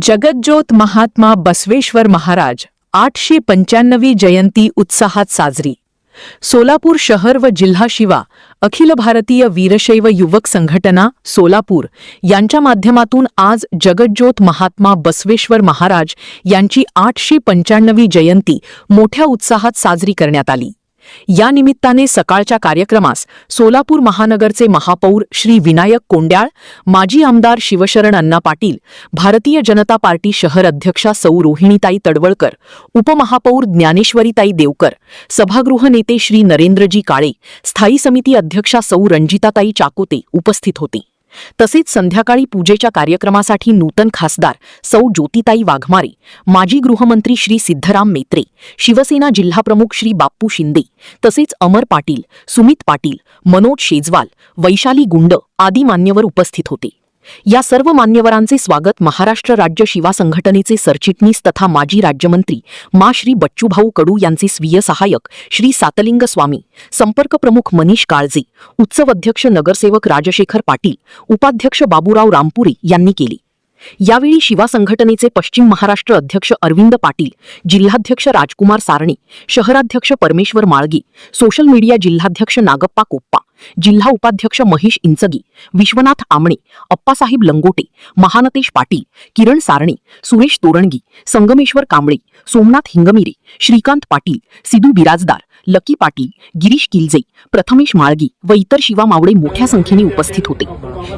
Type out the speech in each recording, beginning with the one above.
जगज्योत महात्मा बसवेश्वर महाराज 895वी जयंती उत्साहात साजरी। सोलापूर शहर व जिल्हा शिवा अखिल भारतीय वीरशैव युवक संघटना सोलापूर यांच्या माध्यमातून आज जगज्योत महात्मा बसवेश्वर महाराज यांची 895वी जयंती मोठ्या उत्साहात साजरी करण्यात आली। या निमित्ताने सकाळच्या कार्यक्रमास सोलापूर महानगरचे महापौर श्री विनायक कोंड्याळ, माजी आमदार शिवशरण अण्णा पाटील, भारतीय जनता पार्टी शहर अध्यक्षा सौ रोहिणीताई तडवळकर, उपमहापौर ज्ञानेश्वरीताई देवकर, सभागृह नेते श्री नरेंद्रजी काळे, स्थायी समिती अध्यक्षा सौ रणजिताताई चाकोते उपस्थित होते। तसेच संध्याकाळी पूजेच्या कार्यक्रमासाठी नूतन खासदार सौ ज्योतिताई वाघमारे, माजी गृहमंत्री श्री सिद्धराम मेत्रे, शिवसेना जिल्हाप्रमुख श्री बाप्पू शिंदे, तसेच अमर पाटील, सुमित पाटील, मनोज शेजवाल, वैशाली गुंड आदी मान्यवर उपस्थित होते। या सर्व मान्यवरांचे स्वागत महाराष्ट्र राज्य शिवा संघटनेचे सरचिटणीस तथा माजी राज्यमंत्री मा श्री बच्चूभाऊ कडू यांचे स्वीय सहाय्यक श्री सातलिंग स्वामी, संपर्क प्रमुख मनीष काळजे, उत्सव अध्यक्ष नगरसेवक राजशेखर पाटील, उपाध्यक्ष बाबूराव रामपुरे यांनी केले। यावेळी शिवा संघटनेचे पश्चिम महाराष्ट्र अध्यक्ष अरविंद पाटील, जिल्हाध्यक्ष राजकुमार सारणे, शहराध्यक्ष परमेश्वर माळगे, सोशल मीडिया जिल्हाध्यक्ष नागप्पा कोप्पा, जिल्हा उपाध्यक्ष महेश इंचगी, विश्वनाथ आमणे, अप्पासाहेब लंगोटे, महानतेश पाटील, किरण सारणे, सुरेश तोरणगी, संगमेश्वर कांबळे, सोमनाथ हिंगमिरे, श्रीकांत पाटील, सिद्धू बिराजदार, लकी पाटील, गिरीश किल्जे, प्रथमेश माळगी व इतर शिवा मावळे मोठ्या संख्येने उपस्थित होते।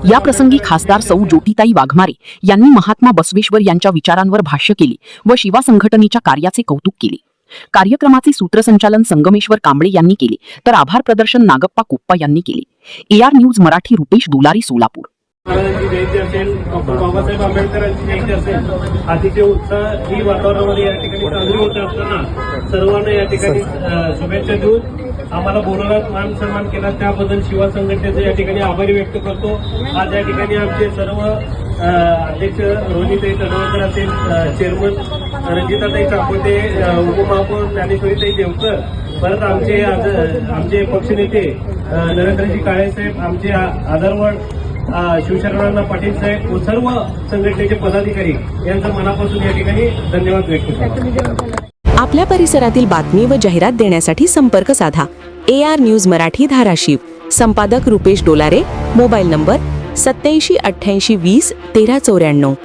या प्रसंगी खासदार सौ ज्योतिताई वाघमारे यांनी महात्मा बसवेश्वर यांच्या विचारांवर भाष्य केले व शिवा संघटनेच्या कार्याचे कौतुक केले। कार्यक्रमाचे सूत्रसंचालन संगमेश्वर कांबळे यांनी केले तर आभार प्रदर्शन नागप्पा कोप्पा यांनी केले। AR news Marathi Rupesh Dulari Solapur. बाबासाहेब आंबेडकरांची जयंती असेल, अतिशय उत्साह ही वातावरणामध्ये या ठिकाणी साजरी होत असताना सर्वांना या ठिकाणी शुभेच्छा देऊन आम्हाला बोलवण्यात मान सन्मान केला त्याबद्दल शिवा संघटनेचे या ठिकाणी आभारी व्यक्त करतो। आज या ठिकाणी आमचे सर्व अध्यक्ष रोहिणीताई तडवळकर असेल, चेअरमन रणजिताताई चाकोते, उपमहापौर ज्ञानेश्वरीताई देवकर, परत आमचे पक्षनेते नरेंद्रजी काळे साहेब, आमचे आदरवड शिवशरण पाटील साहेब व सर्व संघटनेचे पदाधिकारी यांचा मनापासून या ठिकाणी धन्यवाद व्यक्त करतो। आपल्या परिसरातील बातमी व जाहिरात देण्यासाठी संपर्क साधा। AR न्यूज मराठी धाराशिव, संपादक रुपेश डोलारे, मोबाईल नंबर 8788201394।